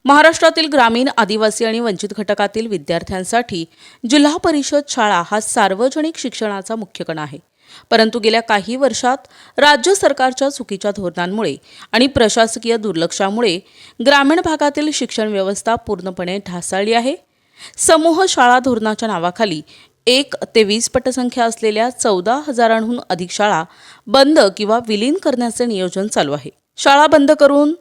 महाराष्ट्रातील ग्रामीण, आदिवासी आणि वंचित घटकातील विद्यार्थ्यांसाठी जिल्हा परिषद शाळा हा सार्वजनिक शिक्षणाचा मुख्य कणा आहे. परंतु गेल्या काही वर्षात राज्य सरकारच्या चुकीच्या धोरणांमुळे आणि प्रशासकीय दुर्लक्षामुळे ग्रामीण भागातील शिक्षण व्यवस्था पूर्णपणे ढासळली आहे. समूह शाळा धोरणाच्या नावाखाली 1 ते 20 पटसंख्या असलेल्या 14,000हून अधिक शाळा बंद किंवा विलीन करण्याचे नियोजन चालू आहे. शाळा बंद करून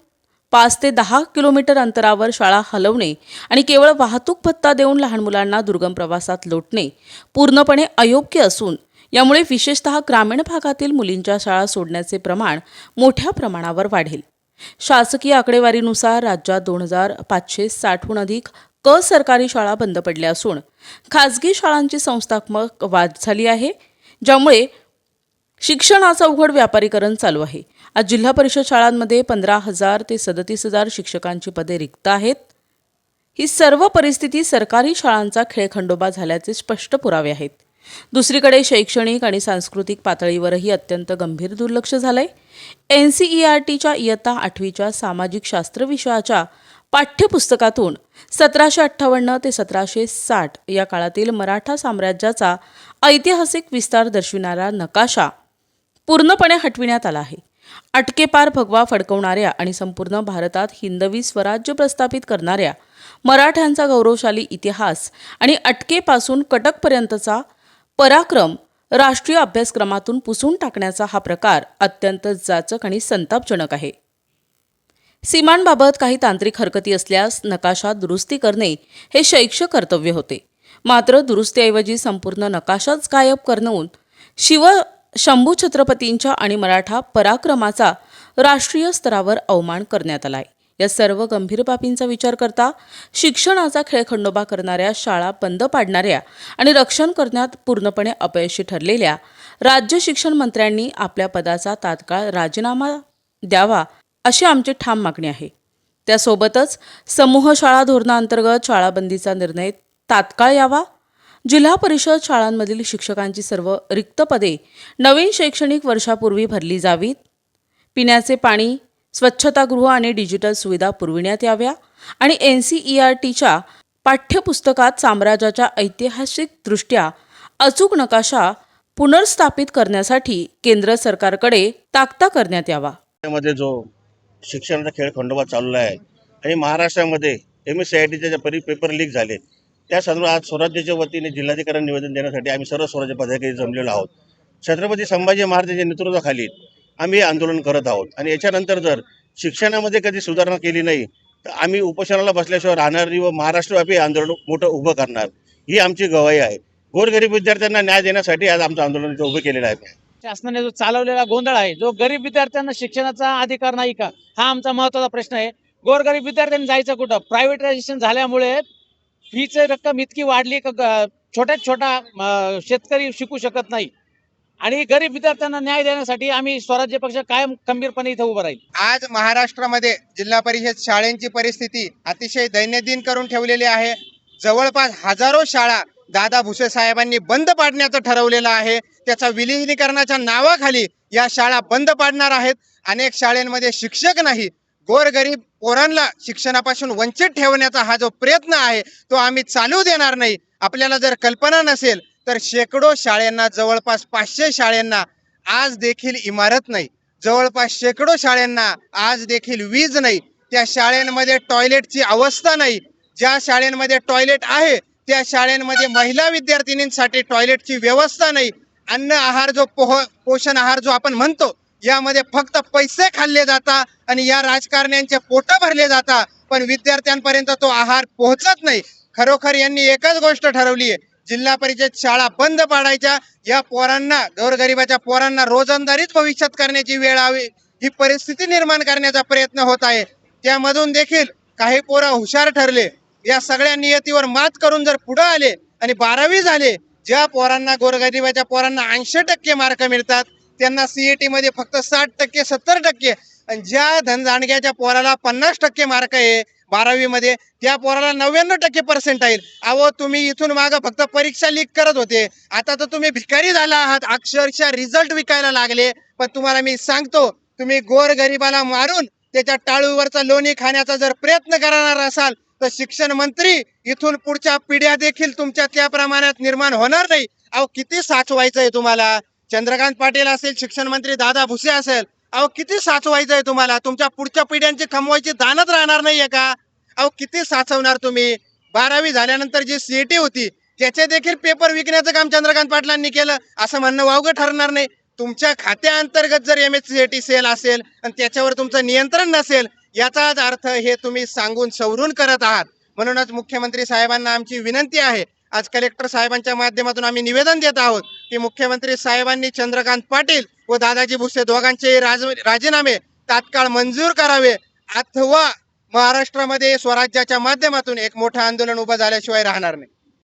5 ते 10 किलोमीटर अंतरावर शाळा हलवणे आणि केवळ वाहतूक भत्ता देऊन लहान मुलांना दुर्गम प्रवासात लोटणे पूर्णपणे अयोग्य असून यामुळे विशेषतः ग्रामीण भागातील मुलींच्या शाळा सोडण्याचे प्रमाण मोठ्या प्रमाणावर वाढेल. शासकीय आकडेवारीनुसार राज्यात 2,560हून अधिक सरकारी शाळा बंद पडल्या असून खासगी शाळांची संस्थात्मक वाढ झाली आहे, ज्यामुळे शिक्षणाचं अवघड व्यापारीकरण चालू आहे. आज जिल्हा परिषद शाळांमध्ये 15,000 ते 37,000 शिक्षकांची पदे रिक्त आहेत. ही सर्व परिस्थिती सरकारी शाळांचा खेळखंडोबा झाल्याचे स्पष्ट पुरावे आहेत. दुसरीकडे शैक्षणिक आणि सांस्कृतिक पातळीवरही अत्यंत गंभीर दुर्लक्ष झालंय. NCERTच्या इयत्ता 8वीच्या सामाजिक शास्त्र विषयाच्या पाठ्यपुस्तकातून 1758 ते 1760 या काळातील मराठा साम्राज्याचा ऐतिहासिक विस्तार दर्शविणारा नकाशा पूर्णपणे हटविण्यात आला आहे. अटकेपार भगवा फडकवणाऱ्या आणि संपूर्ण भारतात हिंदवी स्वराज्य प्रस्थापित करणाऱ्या मराठ्यांचा गौरवशाली इतिहास आणि अटकेपासून कटकपर्यंतचा पराक्रम राष्ट्रीय अभ्यासक्रमातून पुसून टाकण्याचा हा प्रकार अत्यंत जाचक आणि संतापजनक आहे. सीमांबाबत काही तांत्रिक हरकती असल्यास नकाशा दुरुस्ती करणे हे शैक्षिक कर्तव्य होते. मात्र दुरुस्तीऐवजी संपूर्ण नकाशाच गायब करून शंभू छत्रपतींच्या आणि मराठा पराक्रमाचा राष्ट्रीय स्तरावर अवमान करण्यात आलाय. या सर्व गंभीर बाबींचा विचार करता शिक्षणाचा खेळखंडोबा करणाऱ्या, शाळा बंद पाडणाऱ्या आणि रक्षण करण्यात पूर्णपणे अपयशी ठरलेल्या राज्य शिक्षण मंत्र्यांनी आपल्या पदाचा तात्काळ राजीनामा द्यावा अशी आमची ठाम मागणी आहे. त्यासोबतच समूह शाळा धोरणाअंतर्गत शाळाबंदीचा निर्णय तात्काळ यावा. जिल्हा परिषद शाळांमधील शिक्षकांची सर्व रिक्त पदे नवीन शैक्षणिक वर्षापूर्वी भरली जावीत. पिण्याचे पाणी, स्वच्छतागृह आणि डिजिटल सुविधा पुरविण्यात याव्या आणि NCERTच्या पाठ्यपुस्तकात साम्राज्याच्या ऐतिहासिकदृष्ट्या अचूक नकाशा पुनर्स्थापित करण्यासाठी केंद्र सरकारकडे ताकद करण्यात यावा. मध्ये जो शिक्षणाचा खेळ खंडोबा चालू आहे आणि महाराष्ट्रामध्ये MSCITचे पेपर लीक झाले, त्या संदर्भात आज स्वराज्याच्या वतीने जिल्हाधिकाऱ्यांना निवेदन देण्यासाठी आम्ही सर्व स्वराज्य पदाधिकारी जमलेलो आहोत. छत्रपती संभाजी महाराजांच्या नेतृत्वाखाली आम्ही हे आंदोलन करत आहोत आणि याच्यानंतर जर शिक्षणामध्ये कधी सुधारणा केली नाही तर आम्ही उपोषणाला बसल्याशिवाय राहणार नाही व महाराष्ट्रव्यापी आंदोलन मोठं उभं करणार, ही आमची गवाही आहे. गोरगरीब विद्यार्थ्यांना न्याय देण्यासाठी आज आमचं आंदोलन उभं केलेलं आहे. शासनाने जो चालवलेला गोंधळ आहे, जो गरीब विद्यार्थ्यांना शिक्षणाचा अधिकार नाही का, हा आमचा महत्त्वाचा प्रश्न आहे. गोरगरीब विद्यार्थ्यांनी जायचं कुठं? प्रायव्हेटायझेशन झाल्यामुळे फीची रक्कम इतकी वाढली का छोटा शेतकरी शिकू शकत नाही आणि गरीब विद्यार्थ्यांना न्याय देण्यासाठी आम्ही स्वराज्य पक्ष कायम खंबीरपणे इथं उभं राहील. आज महाराष्ट्रामध्ये जिल्हा परिषद शाळांची परिस्थिती अतिशय दैनंदिन करून ठेवलेली आहे. जवळपास हजारो शाळा दादा भुसे साहेबांनी बंद पाडण्याचं ठरवलेलं आहे. त्याचा विलीनीकरणाच्या नावाखाली या शाळा बंद पाडणार आहेत. अनेक शाळांमध्ये शिक्षक नाही. गोरगरीब पोरांना शिक्षणापासून वंचित ठेवण्याचा हा जो प्रयत्न आहे तो आम्ही चालू देणार नाही. आपल्याला जर कल्पना नसेल तर शेकडो शाळांना, जवळपास 500 शाळांना आज देखील इमारत नाही. जवळपास शेकडो शाळांना आज देखील वीज नाही. त्या शाळांमध्ये टॉयलेटची अवस्था नाही. ज्या शाळांमध्ये टॉयलेट आहे त्या शाळांमध्ये महिला विद्यार्थिनींसाठी टॉयलेटची व्यवस्था नाही. अन्न आहार जो पोषण आहार जो आपण म्हणतो, यामध्ये फक्त पैसे खाल्ले जातात आणि या राजकारण्यांचे पोटं भरले जातात, पण विद्यार्थ्यांपर्यंत तो आहार पोहोचत नाही. खरोखर यांनी एकच गोष्ट ठरवली आहे, जिल्हा परिषद शाळा बंद पाडायच्या. या पोरांना, गोरगरिबाच्या पोरांना रोजंदारीच भविष्यात करण्याची वेळ यावी, ही परिस्थिती निर्माण करण्याचा प्रयत्न होत आहे. त्यामधून देखील काही पोरं हुशार ठरले, या सगळ्या नियतीवर मात करून जर पुढे आले आणि 12वी झाले, ज्या पोरांना, गोरगरिबाच्या पोरांना 80% मार्क मिळतात त्यांना CET मध्ये फक्त 60%, 70%, आणि ज्या धनदांडग्याच्या पोराला 50% मार्क आहे 12वी मध्ये, त्या पोराला 99% अहो, तुम्ही इथून मागं फक्त परीक्षा लीक करत होते, आता तर तुम्ही भिकारी झाला आहात. अक्षरशः रिझल्ट विकायला लागले. पण तुम्हाला मी सांगतो, तुम्ही गोरगरिबाला मारून त्याच्या टाळूवरचा लोणी खाण्याचा जर प्रयत्न करणार असाल तर शिक्षण मंत्री इथून पुढच्या पिढ्या देखील तुमच्या त्या प्रमाणात निर्माण होणार नाही. अहो किती साचवायचंय तुम्हाला? चंद्रकांत पाटील असेल, शिक्षण मंत्री दादा भुसे असेल, अहो किती साचवायचंय तुम्हाला? तुमच्या पुढच्या पिढ्यांची कमवायची दानच राहणार नाहीये का? अहो किती साचवणार तुम्ही? 12वी झाल्यानंतर जी सीईटी होती त्याचे देखील पेपर विकण्याचं काम चंद्रकांत पाटलांनी केलं, असं म्हणणं वावगं ठरणार नाही. तुमच्या खात्याअंतर्गत जर MSCIT सेल असेल आणि त्याच्यावर तुमचं नियंत्रण नसेल, याचाच अर्थ हे तुम्ही सांगून सवरून करत आहात. म्हणूनच मुख्यमंत्री साहेबांना आमची विनंती आहे, आज कलेक्टर साहेबांच्या माध्यमातून आम्ही निवेदन देत आहोत की मुख्यमंत्री साहेबांनी चंद्रकांत पाटील व दादाजी भुसे दोघांचे राजीनामे तात्काळ मंजूर करावे, अथवा महाराष्ट्रामध्ये स्वराज्याच्या माध्यमातून एक मोठं आंदोलन उभं झाल्याशिवाय राहणार नाही.